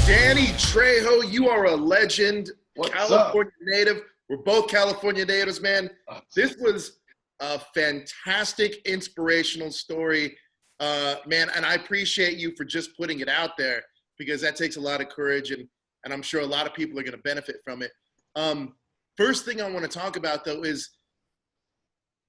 Danny Trejo, you are a legend. What's California native. We're both California natives, man. This was a fantastic, inspirational story, man. And I appreciate you for just putting it out there because that takes a lot of courage, and I'm sure a lot of people are going to benefit from it. First thing I want to talk about, though, is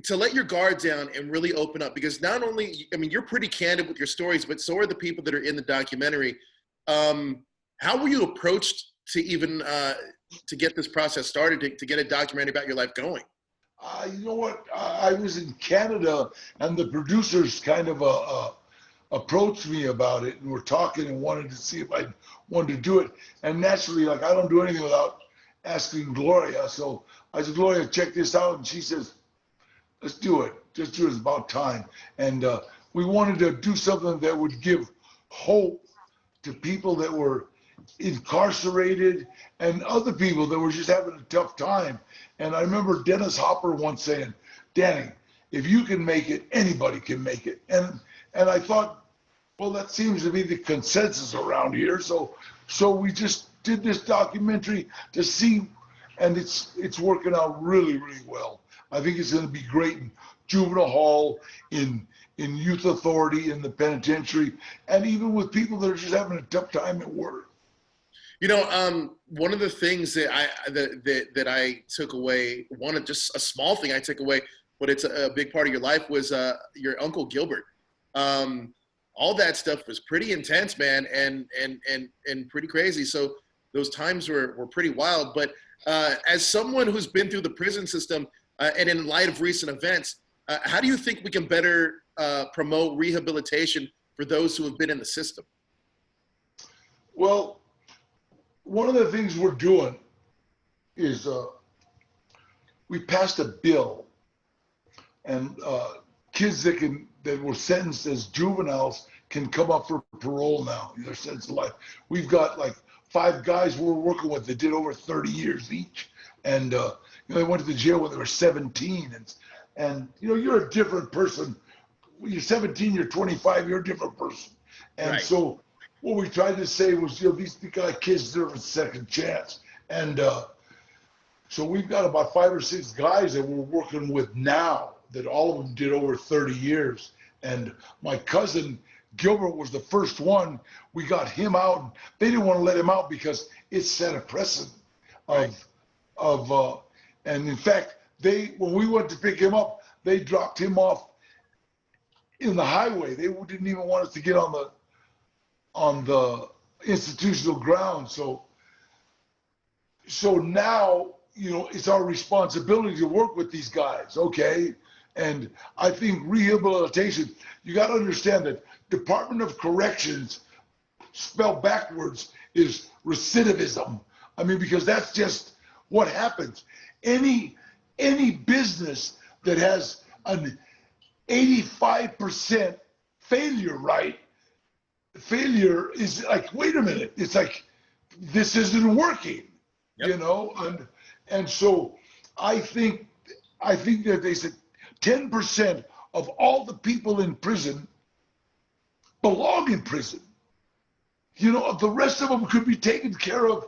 to let your guard down and really open up, because not only, I mean, you're pretty candid with your stories, but so are the people that are in the documentary. How were you approached to even to get this process started, to get a documentary about your life going? You know what? I was in Canada, and the producers kind of approached me about it, and were talking and wanted to see if I wanted to do it. And naturally, like, I don't do anything without asking Gloria. So I said, Gloria, check this out. And she says, let's do it. Just do it. It's about time. And we wanted to do something that would give hope to people that were incarcerated and other people that were just having a tough time. And I remember Dennis Hopper once saying, Danny, if you can make it, anybody can make it. And I thought, well, that seems to be the consensus around here. So we just did this documentary to see, and it's working out really, really well. I think it's going to be great in juvenile hall, in youth authority, in the penitentiary, and even with people that are just having a tough time at work. You know, one of the things that I took away, just a small thing I took away, but it's a big part of your life, was your Uncle Gilbert. All that stuff was pretty intense, man, and pretty crazy. So those times were pretty wild. But as someone who's been through the prison system, and in light of recent events, how do you think we can better promote rehabilitation for those who have been in the system? Well, one of the things we're doing is we passed a bill, and kids that were sentenced as juveniles can come up for parole now. They're sentenced to life. We've got like 5 guys we're working with that did over 30 years each, and they went to the jail when they were 17, and you're a different person. When you're 17, you're 25, you're a different person. And right. So what we tried to say was, these kids deserve a second chance. And so we've got about 5 or 6 guys that we're working with now that all of them did over 30 years. And my cousin Gilbert was the first one. We got him out. They didn't want to let him out because it set a precedent and in fact, when we went to pick him up, they dropped him off in the highway. They didn't even want us to get on the institutional grounds. So now, it's our responsibility to work with these guys, okay? And I think rehabilitation, you got to understand that Department of Corrections, spelled backwards, is recidivism. I mean, because that's just what happens. Any business that has an 85% failure rate, failure is like, wait a minute, it's like, this isn't working, Yep. And so I think that they said 10% of all the people in prison belong in prison. The rest of them could be taken care of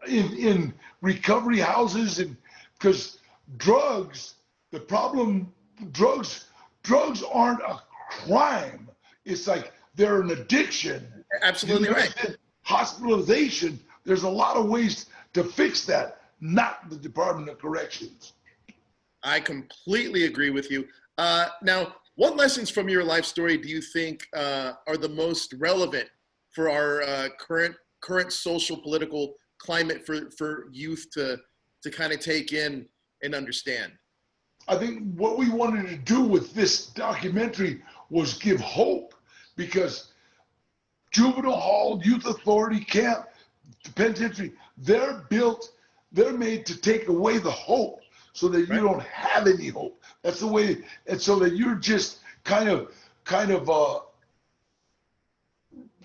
in recovery houses, and because drugs aren't a crime. It's like they're an addiction. Absolutely right. Hospitalization, there's a lot of ways to fix that, not the Department of Corrections. I completely agree with you. Now, what lessons from your life story do you think are the most relevant for our current social political climate for youth to kind of take in and understand? I think what we wanted to do with this documentary was give hope, because juvenile hall, youth authority, camp, penitentiary, they're made to take away the hope so that you don't have any hope. That's the way, and so that you're just kind of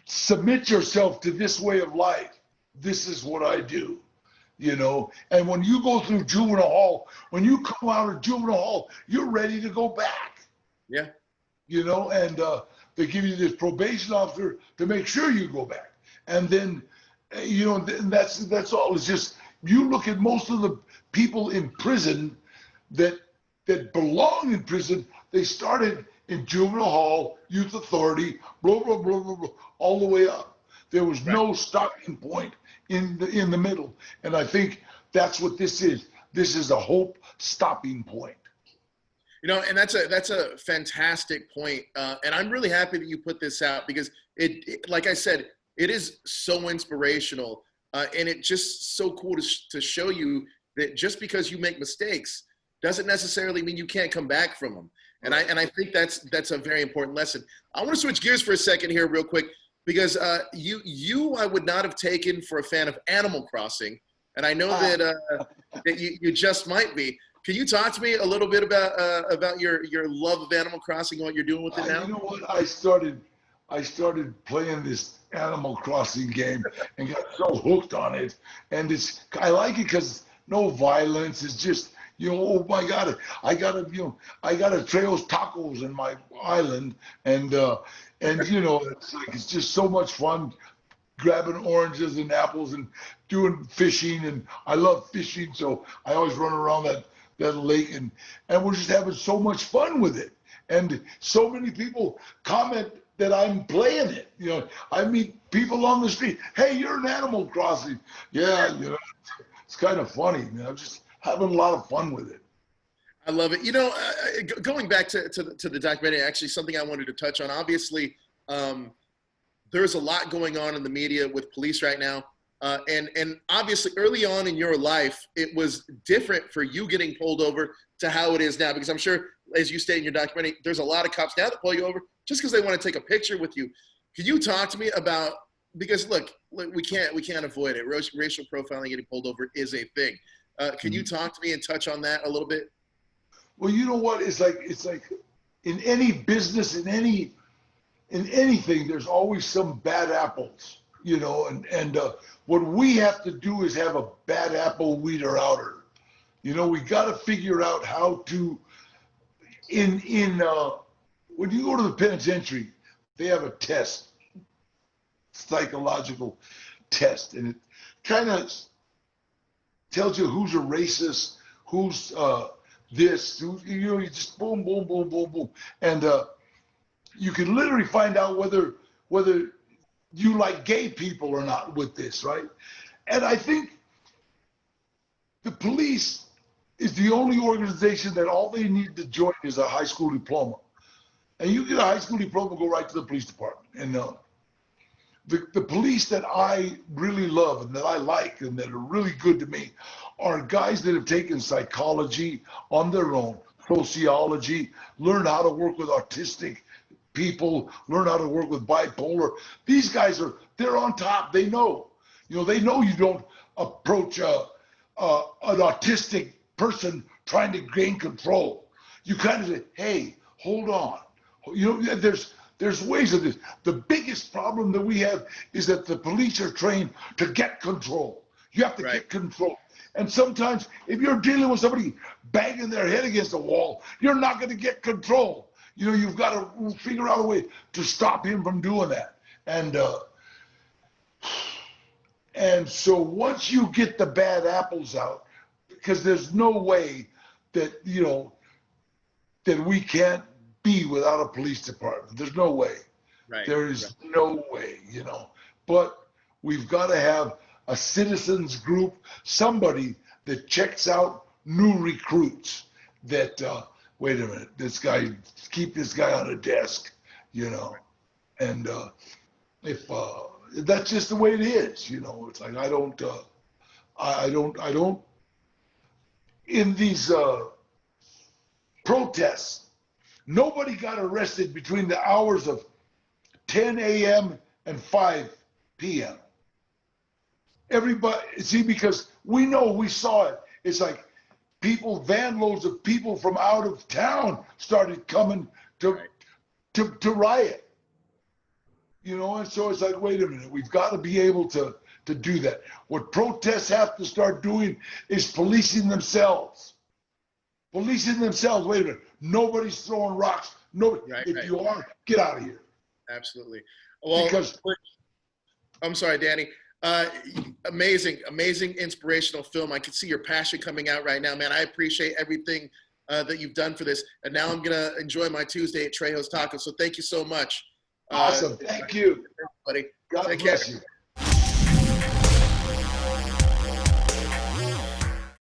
submit yourself to this way of life. This is what I do. And when you go through juvenile hall, when you come out of juvenile hall, you're ready to go back. Yeah. And they give you this probation officer to make sure you go back. And then You know, that's all. It's just you look at most of the people in prison that belong in prison. They started in juvenile hall, youth authority, blah blah blah blah blah, all the way up. There was Right. no stopping point in the middle, and I think that's what this is. This is a hope stopping point. You know, and that's a fantastic point, and I'm really happy that you put this out because like I said, it is so inspirational, and it just so cool to show you that just because you make mistakes doesn't necessarily mean you can't come back from them. And I think that's a very important lesson. I want to switch gears for a second here, real quick, because you I would not have taken for a fan of Animal Crossing, and I know that that you just might be. Can you talk to me a little bit about your love of Animal Crossing and what you're doing with it now? You know what? I started playing this Animal Crossing game and got so hooked on it. And I like it because no violence. It's just, you know, oh my God, I got a Trejo's tacos in my island, and you know, it's just so much fun grabbing oranges and apples and doing fishing, and I love fishing, so I always run around that lake, and we're just having so much fun with it. And so many people comment that I'm playing it. You know, I meet people on the street. Hey, you're in Animal Crossing. Yeah, you know, it's kind of funny. You know, I'm just having a lot of fun with it. I love it. You know, going back to the documentary, actually something I wanted to touch on. Obviously, there's a lot going on in the media with police right now. And obviously early on in your life, it was different for you getting pulled over to how it is now, because I'm sure, as you state in your documentary, there's a lot of cops now that pull you over just because they want to take a picture with you. Can you talk to me about, because look, we can't avoid it. Racial profiling, getting pulled over is a thing. Can you talk to me and touch on that a little bit? Well, you know what? It's like in any business, in anything, there's always some bad apples, you know, and what we have to do is have a bad apple weeder outer. You know, we got to figure out how to, when you go to the penitentiary, they have a test, psychological test, and it kind of tells you who's a racist, who's this, who, you know, you just boom, boom, boom, boom, boom, and you can literally find out whether you like gay people or not with this, right? And I think the police is the only organization that all they need to join is a high school diploma. And you get a high school diploma, go right to the police department. And the police that I really love and that I like and that are really good to me are guys that have taken psychology on their own, sociology, learn how to work with autistic people, learn how to work with bipolar. These guys they're on top. They know, you know, they know you don't approach an autistic person trying to gain control. You kind of say, hey, hold on. You know, there's ways of this. The biggest problem that we have is that the police are trained to get control. You have to get control. And sometimes if you're dealing with somebody banging their head against the wall, you're not going to get control. You know, you've got to figure out a way to stop him from doing that. And so once you get the bad apples out, because there's no way that, you know, that we can't be without a police department. There's no way. Right. There is no way, you know. But we've got to have a citizens group, somebody that checks out new recruits that, wait a minute, keep this guy on a desk, you know. And if that's just the way it is, you know. It's like I don't in these protests, nobody got arrested between the hours of 10 a.m. and 5 p.m. Everybody, see, because we know, we saw it. It's like van loads of people from out of town started coming to riot. You know, and so it's like, wait a minute, we've got to be able to do that. What protests have to start doing is policing themselves. Policing themselves. Wait a minute, nobody's throwing rocks. Nobody. If you are, get out of here. Absolutely. Well, I'm sorry, Danny. Uh, amazing, amazing, inspirational film. I can see your passion coming out right now, man. I appreciate everything that you've done for this. And now I'm going to enjoy my Tuesday at Trejo's Tacos. So thank you so much. Awesome. Thank you. Buddy. God Take bless care. you.